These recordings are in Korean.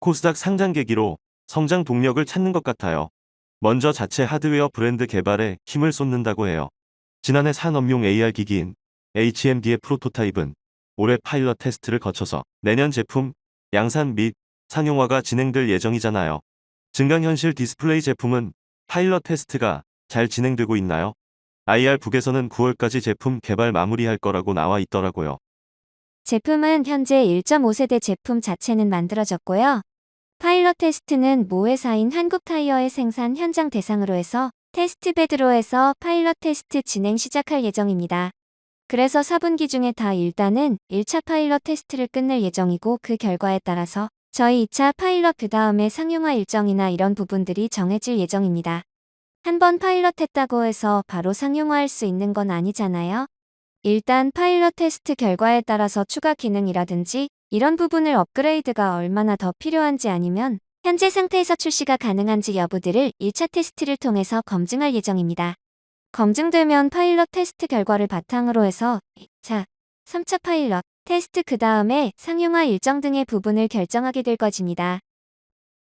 코스닥 상장 계기로 성장 동력을 찾는 것 같아요. 먼저 자체 하드웨어 브랜드 개발에 힘을 쏟는다고 해요. 지난해 산업용 AR 기기인 HMD의 프로토타입은 올해 파일럿 테스트를 거쳐서 내년 제품 양산 및 상용화가 진행될 예정이잖아요. 증강현실 디스플레이 제품은 파일럿 테스트가 잘 진행되고 있나요? IR북에서는 9월까지 제품 개발 마무리할 거라고 나와 있더라고요. 제품은 현재 1.5세대 제품 자체는 만들어졌고요. 파일럿 테스트는 모 회사인 한국타이어의 생산 현장 대상으로 해서 테스트베드로 해서 파일럿 테스트 진행 시작할 예정입니다. 그래서 4분기 중에 다 일단은 1차 파일럿 테스트를 끝낼 예정이고 그 결과에 따라서 저희 2차 파일럿 그 다음에 상용화 일정이나 이런 부분들이 정해질 예정입니다. 한번 파일럿 했다고 해서 바로 상용화할 수 있는 건 아니잖아요. 일단 파일럿 테스트 결과에 따라서 추가 기능이라든지 이런 부분을 업그레이드가 얼마나 더 필요한지 아니면 현재 상태에서 출시가 가능한지 여부들을 1차 테스트를 통해서 검증할 예정입니다. 검증되면 파일럿 테스트 결과를 바탕으로 해서 2차, 3차 파일럿 테스트 그 다음에 상용화 일정 등의 부분을 결정하게 될 것입니다.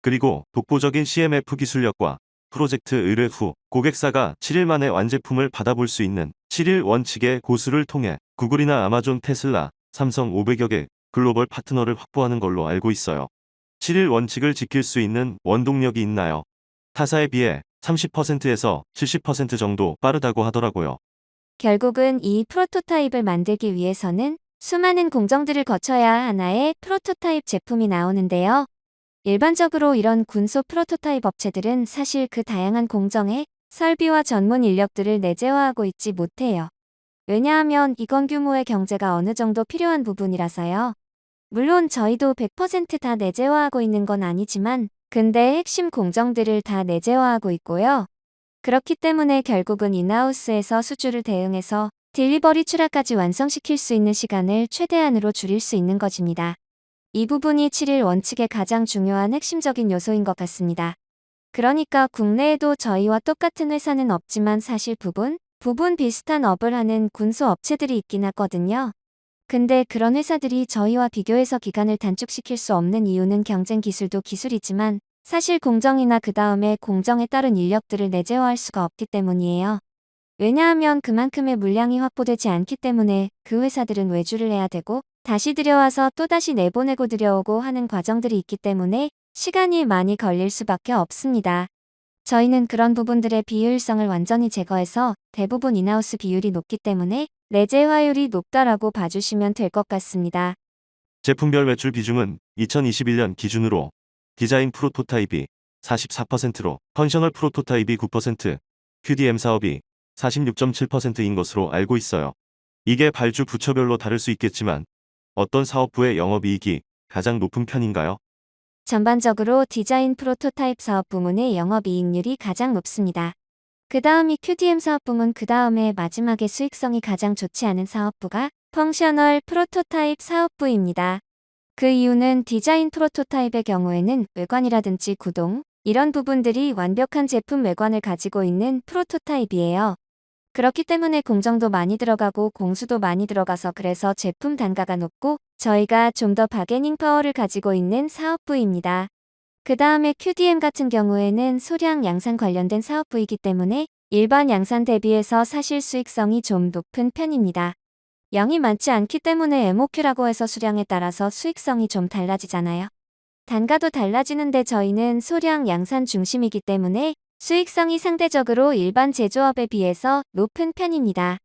그리고 독보적인 CMF 기술력과 프로젝트 의뢰 후 고객사가 7일 만에 완제품을 받아볼 수 있는 7일 원칙의 고수를 통해 구글이나 아마존, 테슬라, 삼성 500여 개 글로벌 파트너를 확보하는 걸로 알고 있어요. 7일 원칙을 지킬 수 있는 원동력이 있나요? 타사에 비해 30%에서 70% 정도 빠르다고 하더라고요. 결국은 이 프로토타입을 만들기 위해서는 수많은 공정들을 거쳐야 하나의 프로토타입 제품이 나오는데요. 일반적으로 이런 군소 프로토타입 업체들은 사실 그 다양한 공정에 설비와 전문 인력들을 내재화하고 있지 못해요. 왜냐하면 이건 규모의 경제가 어느 정도 필요한 부분이라서요. 물론 저희도 100%다 내재화하고 있는 건 아니지만 근데 핵심 공정들을 다 내재화하고 있고요. 그렇기 때문에 결국은 인하우스에서 수주를 대응해서 딜리버리 출하까지 완성시킬 수 있는 시간을 최대한으로 줄일 수 있는 것입니다. 이 부분이 7일 원칙의 가장 중요한 핵심적인 요소인 것 같습니다. 그러니까 국내에도 저희와 똑같은 회사는 없지만 사실 부분 비슷한 업을 하는 군소 업체들이 있긴 하거든요. 근데 그런 회사들이 저희와 비교해서 기간을 단축시킬 수 없는 이유는 경쟁 기술도 기술이지만 사실 공정이나 그 다음에 공정에 따른 인력들을 내재화할 수가 없기 때문이에요. 왜냐하면 그만큼의 물량이 확보되지 않기 때문에 그 회사들은 외주를 해야 되고 다시 들여와서 또다시 내보내고 들여오고 하는 과정들이 있기 때문에 시간이 많이 걸릴 수밖에 없습니다. 저희는 그런 부분들의 비효율성을 완전히 제거해서 대부분 인하우스 비율이 높기 때문에 내재화율이 높다라고 봐주시면 될 것 같습니다. 제품별 매출 비중은 2021년 기준으로 디자인 프로토타입이 44%로 펑셔널 프로토타입이 9%, QDM 사업이 46.7%인 것으로 알고 있어요. 이게 발주 부처별로 다를 수 있겠지만 어떤 사업부의 영업이익이 가장 높은 편인가요? 전반적으로 디자인 프로토타입 사업 부문의 영업이익률이 가장 높습니다. 그 다음이 QDM 사업 부문 그 다음에 마지막에 수익성이 가장 좋지 않은 사업부가 펑셔널 프로토타입 사업부입니다. 그 이유는 디자인 프로토타입의 경우에는 외관이라든지 구동, 이런 부분들이 완벽한 제품 외관을 가지고 있는 프로토타입이에요. 그렇기 때문에 공정도 많이 들어가고 공수도 많이 들어가서 그래서 제품 단가가 높고 저희가 좀 더 바게닝 파워를 가지고 있는 사업부입니다. 그 다음에 QDM 같은 경우에는 소량 양산 관련된 사업부이기 때문에 일반 양산 대비해서 사실 수익성이 좀 높은 편입니다. 양이 많지 않기 때문에 MOQ라고 해서 수량에 따라서 수익성이 좀 달라지잖아요. 단가도 달라지는데 저희는 소량 양산 중심이기 때문에 수익성이 상대적으로 일반 제조업에 비해서 높은 편입니다.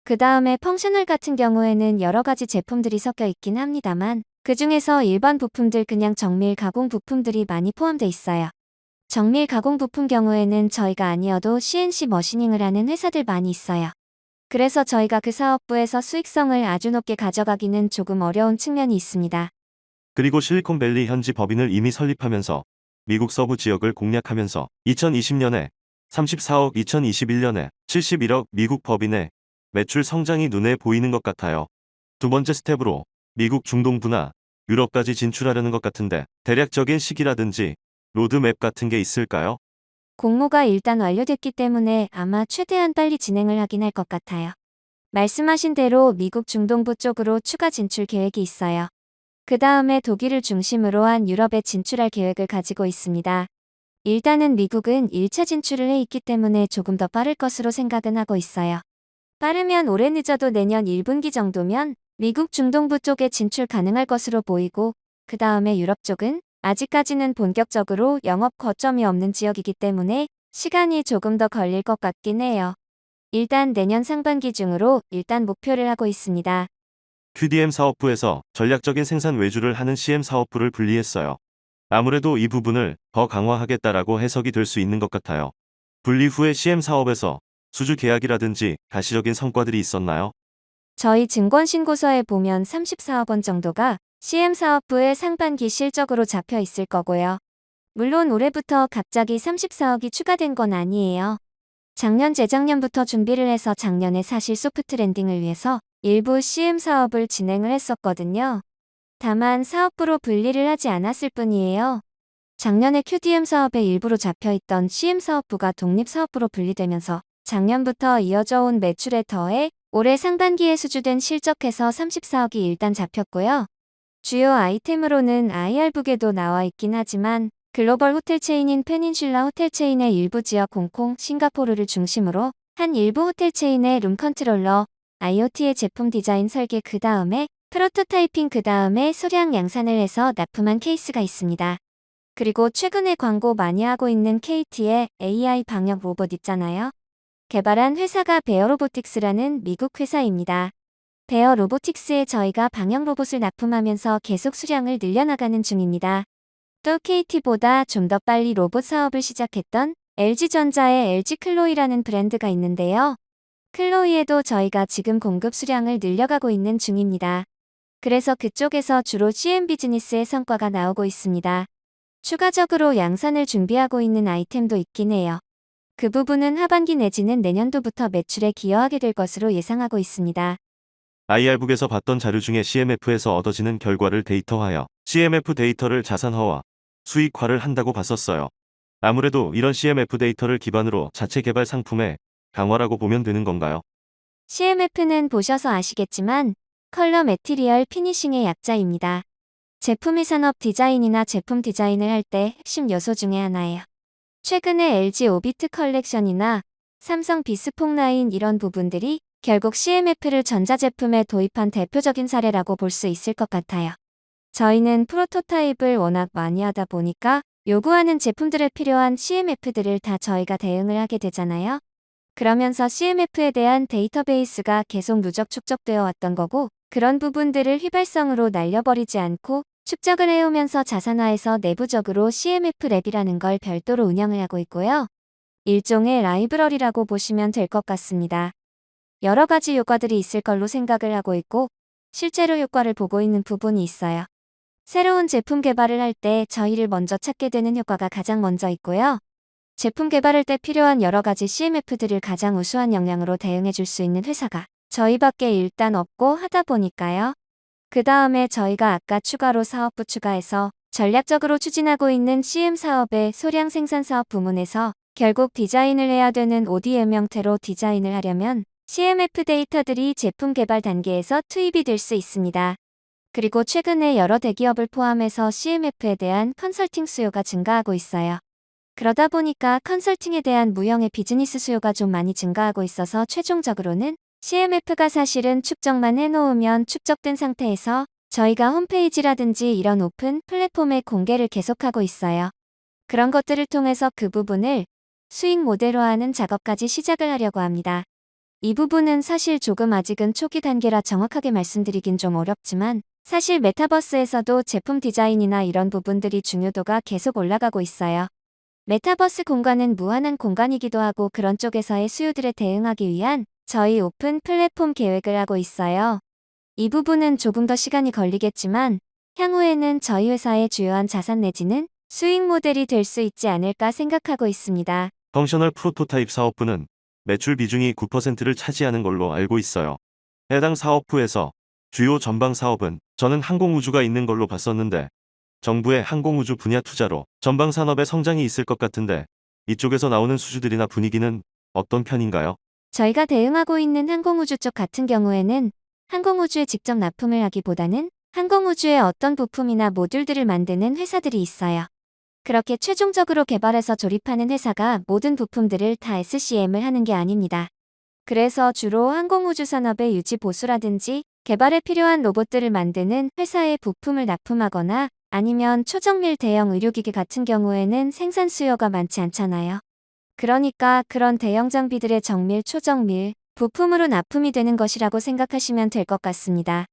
그 다음에 펑셔널 같은 경우에는 여러 가지 제품들이 섞여 있긴 합니다만 그 중에서 일반 부품들 그냥 정밀 가공 부품들이 많이 포함되어 있어요. 정밀 가공 부품 경우에는 저희가 아니어도 CNC 머시닝을 하는 회사들 많이 있어요. 그래서 저희가 그 사업부에서 수익성을 아주 높게 가져가기는 조금 어려운 측면이 있습니다. 그리고 실리콘밸리 현지 법인을 이미 설립하면서 미국 서부 지역을 공략하면서 2020년에 34억, 2021년에 71억 미국 법인의 매출 성장이 눈에 보이는 것 같아요. 두 번째 스텝으로 미국 중동부나 유럽까지 진출하려는 것 같은데 대략적인 시기라든지 로드맵 같은 게 있을까요? 공모가 일단 완료됐기 때문에 아마 최대한 빨리 진행을 하긴 할 것 같아요. 말씀하신 대로 미국 중동부 쪽으로 추가 진출 계획이 있어요. 그 다음에 독일을 중심으로 한 유럽에 진출할 계획을 가지고 있습니다. 일단은 미국은 1차 진출을 해 있기 때문에 조금 더 빠를 것으로 생각은 하고 있어요. 빠르면 올해 늦어도 내년 1분기 정도면 미국 중동부 쪽에 진출 가능할 것으로 보이고, 그 다음에 유럽 쪽은 아직까지는 본격적으로 영업 거점이 없는 지역이기 때문에 시간이 조금 더 걸릴 것 같긴 해요. 일단 내년 상반기 중으로 일단 목표를 하고 있습니다. QDM 사업부에서 전략적인 생산 외주를 하는 CM 사업부를 분리했어요. 아무래도 이 부분을 더 강화하겠다라고 해석이 될 수 있는 것 같아요. 분리 후에 CM 사업에서 수주 계약이라든지 가시적인 성과들이 있었나요? 저희 증권신고서에 보면 34억 원 정도가 CM 사업부의 상반기 실적으로 잡혀 있을 거고요. 물론 올해부터 갑자기 34억이 추가된 건 아니에요. 작년 재작년부터 준비를 해서 작년에 사실 소프트 랜딩을 위해서 일부 CM 사업을 진행을 했었거든요. 다만 사업부로 분리를 하지 않았을 뿐이에요. 작년에 QDM 사업의 일부로 잡혀있던 CM 사업부가 독립사업부로 분리되면서 작년부터 이어져 온 매출에 더해 올해 상반기에 수주된 실적해서 34억이 일단 잡혔고요. 주요 아이템으로는 IR북에도 나와 있긴 하지만 글로벌 호텔 체인인 페닌슐라 호텔 체인의 일부 지역 홍콩, 싱가포르를 중심으로 한 일부 호텔 체인의 룸 컨트롤러, IoT의 제품 디자인 설계 그 다음에 프로토타이핑 그 다음에 소량 양산을 해서 납품한 케이스가 있습니다. 그리고 최근에 광고 많이 하고 있는 KT의 AI 방역 로봇 있잖아요. 개발한 회사가 베어 로보틱스라는 미국 회사입니다. 베어 로보틱스에 저희가 방역 로봇을 납품하면서 계속 수량을 늘려나가는 중입니다. 또 KT보다 좀 더 빨리 로봇 사업을 시작했던 LG전자의 LG 클로이라는 브랜드가 있는데요. 클로이에도 저희가 지금 공급 수량을 늘려가고 있는 중입니다. 그래서 그쪽에서 주로 CM 비즈니스의 성과가 나오고 있습니다. 추가적으로 양산을 준비하고 있는 아이템도 있긴 해요. 그 부분은 하반기 내지는 내년도부터 매출에 기여하게 될 것으로 예상하고 있습니다. IR북에서 봤던 자료 중에 CMF에서 얻어지는 결과를 데이터화하여 CMF 데이터를 자산화와 수익화를 한다고 봤었어요. 아무래도 이런 CMF 데이터를 기반으로 자체 개발 상품의 강화라고 보면 되는 건가요? CMF는 보셔서 아시겠지만 컬러 매티리얼 피니싱의 약자입니다. 제품의 산업 디자인이나 제품 디자인을 할 때 핵심 요소 중에 하나예요. 최근에 LG 오비트 컬렉션이나 삼성 비스폭 라인 이런 부분들이 결국 CMF를 전자제품에 도입한 대표적인 사례라고 볼 수 있을 것 같아요. 저희는 프로토타입을 워낙 많이 하다 보니까 요구하는 제품들에 필요한 CMF들을 다 저희가 대응을 하게 되잖아요. 그러면서 CMF에 대한 데이터베이스가 계속 누적 축적되어 왔던 거고, 그런 부분들을 휘발성으로 날려버리지 않고 축적을 해오면서 자산화해서 내부적으로 CMF 랩이라는 걸 별도로 운영을 하고 있고요. 일종의 라이브러리라고 보시면 될 것 같습니다. 여러 가지 효과들이 있을 걸로 생각을 하고 있고, 실제로 효과를 보고 있는 부분이 있어요. 새로운 제품 개발을 할 때 저희를 먼저 찾게 되는 효과가 가장 먼저 있고요. 제품 개발할 때 필요한 여러 가지 CMF들을 가장 우수한 역량으로 대응해 줄 수 있는 회사가 저희밖에 일단 없고 하다 보니까요. 그 다음에 저희가 아까 추가로 사업부 추가해서 전략적으로 추진하고 있는 CM 사업의 소량 생산 사업 부문에서 결국 디자인을 해야 되는 ODM 형태로 디자인을 하려면 CMF 데이터들이 제품 개발 단계에서 투입이 될 수 있습니다. 그리고 최근에 여러 대기업을 포함해서 CMF에 대한 컨설팅 수요가 증가하고 있어요. 그러다 보니까 컨설팅에 대한 무형의 비즈니스 수요가 좀 많이 증가하고 있어서 최종적으로는 CMF가 사실은 축적만 해놓으면 축적된 상태에서 저희가 홈페이지라든지 이런 오픈 플랫폼에 공개를 계속하고 있어요. 그런 것들을 통해서 그 부분을 수익 모델화하는 작업까지 시작을 하려고 합니다. 이 부분은 사실 조금 아직은 초기 단계라 정확하게 말씀드리긴 좀 어렵지만 사실 메타버스에서도 제품 디자인이나 이런 부분들이 중요도가 계속 올라가고 있어요. 메타버스 공간은 무한한 공간이기도 하고 그런 쪽에서의 수요들에 대응하기 위한 저희 오픈 플랫폼 계획을 하고 있어요. 이 부분은 조금 더 시간이 걸리겠지만 향후에는 저희 회사의 주요한 자산 내지는 수익 모델이 될 수 있지 않을까 생각하고 있습니다. 펑셔널 프로토타입 사업부는 매출 비중이 9%를 차지하는 걸로 알고 있어요. 해당 사업부에서 주요 전방 사업은 저는 항공우주가 있는 걸로 봤었는데 정부의 항공우주 분야 투자로 전방 산업의 성장이 있을 것 같은데 이쪽에서 나오는 수주들이나 분위기는 어떤 편인가요? 저희가 대응하고 있는 항공우주 쪽 같은 경우에는 항공우주에 직접 납품을 하기보다는 항공우주의 어떤 부품이나 모듈들을 만드는 회사들이 있어요. 그렇게 최종적으로 개발해서 조립하는 회사가 모든 부품들을 다 SCM을 하는 게 아닙니다. 그래서 주로 항공우주 산업의 유지 보수라든지 개발에 필요한 로봇들을 만드는 회사에 부품을 납품하거나 아니면 초정밀 대형 의료기기 같은 경우에는 생산 수요가 많지 않잖아요. 그러니까 그런 대형 장비들의 정밀, 초정밀 부품으로 납품이 되는 것이라고 생각하시면 될 것 같습니다.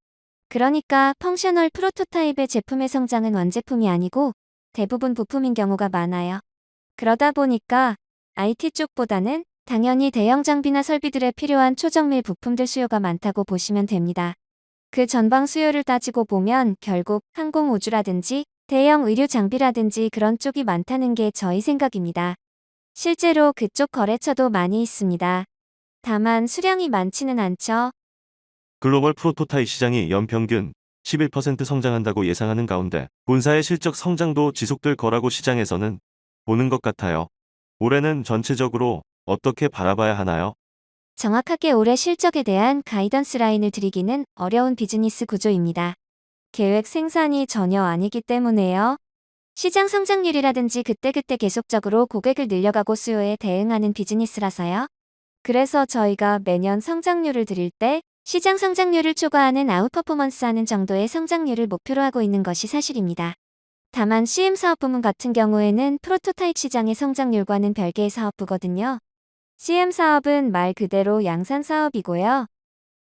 그러니까 펑셔널 프로토타입의 제품의 성장은 완제품이 아니고 대부분 부품인 경우가 많아요. 그러다 보니까 IT 쪽보다는 당연히 대형 장비나 설비들에 필요한 초정밀 부품들 수요가 많다고 보시면 됩니다. 그 전방 수요를 따지고 보면 결국 항공우주라든지 대형 의료 장비라든지 그런 쪽이 많다는 게 저희 생각입니다. 실제로 그쪽 거래처도 많이 있습니다. 다만 수량이 많지는 않죠. 글로벌 프로토타입 시장이 연평균 11% 성장한다고 예상하는 가운데 본사의 실적 성장도 지속될 거라고 시장에서는 보는 것 같아요. 올해는 전체적으로 어떻게 바라봐야 하나요? 정확하게 올해 실적에 대한 가이던스 라인을 드리기는 어려운 비즈니스 구조입니다. 계획 생산이 전혀 아니기 때문에요. 시장 성장률이라든지 그때그때 계속적으로 고객을 늘려가고 수요에 대응하는 비즈니스라서요. 그래서 저희가 매년 성장률을 드릴 때 시장 성장률을 초과하는 아웃퍼포먼스 하는 정도의 성장률을 목표로 하고 있는 것이 사실입니다. 다만 CM 사업 부문 같은 경우에는 프로토타입 시장의 성장률과는 별개의 사업부거든요. CM 사업은 말 그대로 양산 사업이고요.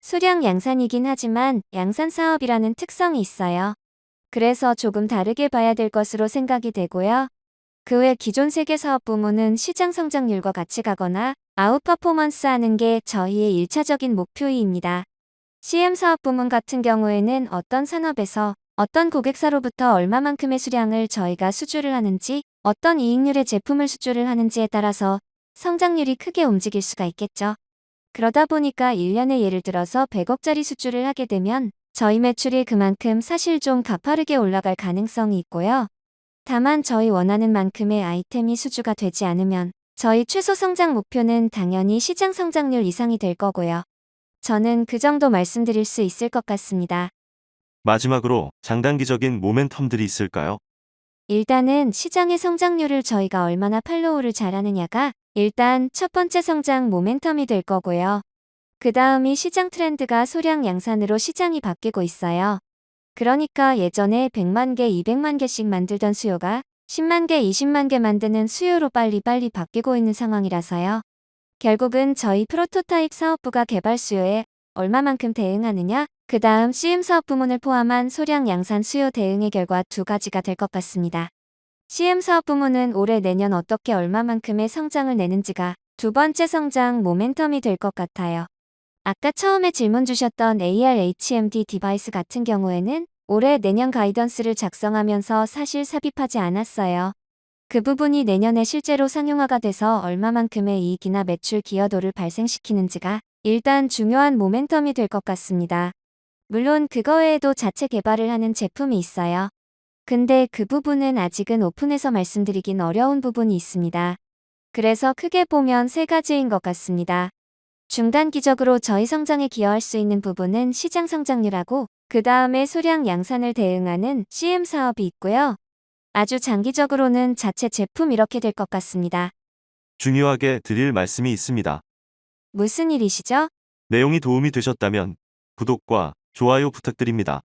수량 양산이긴 하지만 양산 사업이라는 특성이 있어요. 그래서 조금 다르게 봐야 될 것으로 생각이 되고요. 그 외 기존 세계 사업 부문은 시장 성장률과 같이 가거나 아웃퍼포먼스 하는 게 저희의 1차적인 목표입니다. CM 사업 부문 같은 경우에는 어떤 산업에서 어떤 고객사로부터 얼마만큼의 수량을 저희가 수주를 하는지, 어떤 이익률의 제품을 수주를 하는지에 따라서 성장률이 크게 움직일 수가 있겠죠. 그러다 보니까 1년에 예를 들어서 100억짜리 수주를 하게 되면 저희 매출이 그만큼 사실 좀 가파르게 올라갈 가능성이 있고요. 다만 저희 원하는 만큼의 아이템이 수주가 되지 않으면 저희 최소 성장 목표는 당연히 시장 성장률 이상이 될 거고요. 저는 그 정도 말씀드릴 수 있을 것 같습니다. 마지막으로 장단기적인 모멘텀들이 있을까요? 일단은 시장의 성장률을 저희가 얼마나 팔로우를 잘하느냐가 일단 첫 번째 성장 모멘텀이 될 거고요. 그 다음이 시장 트렌드가 소량 양산으로 시장이 바뀌고 있어요. 그러니까 예전에 100만 개, 200만 개씩 만들던 수요가 10만 개, 20만 개 만드는 수요로 빨리빨리 바뀌고 있는 상황이라서요. 결국은 저희 프로토타입 사업부가 개발 수요에 얼마만큼 대응하느냐, 그 다음 CM 사업 부문을 포함한 소량 양산 수요 대응의 결과 두 가지가 될 것 같습니다. CM 사업 부문은 올해 내년 어떻게 얼마만큼의 성장을 내는지가 두 번째 성장 모멘텀이 될 것 같아요. 아까 처음에 질문 주셨던 AR HMD 디바이스 같은 경우에는 올해 내년 가이던스를 작성하면서 사실 삽입하지 않았어요. 그 부분이 내년에 실제로 상용화가 돼서 얼마만큼의 이익이나 매출 기여도를 발생시키는지가 일단 중요한 모멘텀이 될 것 같습니다. 물론 그거 외에도 자체 개발을 하는 제품이 있어요. 근데 그 부분은 아직은 오픈해서 말씀드리긴 어려운 부분이 있습니다. 그래서 크게 보면 세 가지인 것 같습니다. 중단기적으로 저희 성장에 기여할 수 있는 부분은 시장 성장률하고 그 다음에 소량 양산을 대응하는 CM 사업이 있고요. 아주 장기적으로는 자체 제품 이렇게 될 것 같습니다. 중요하게 드릴 말씀이 있습니다. 무슨 일이시죠? 내용이 도움이 되셨다면 구독과 좋아요 부탁드립니다.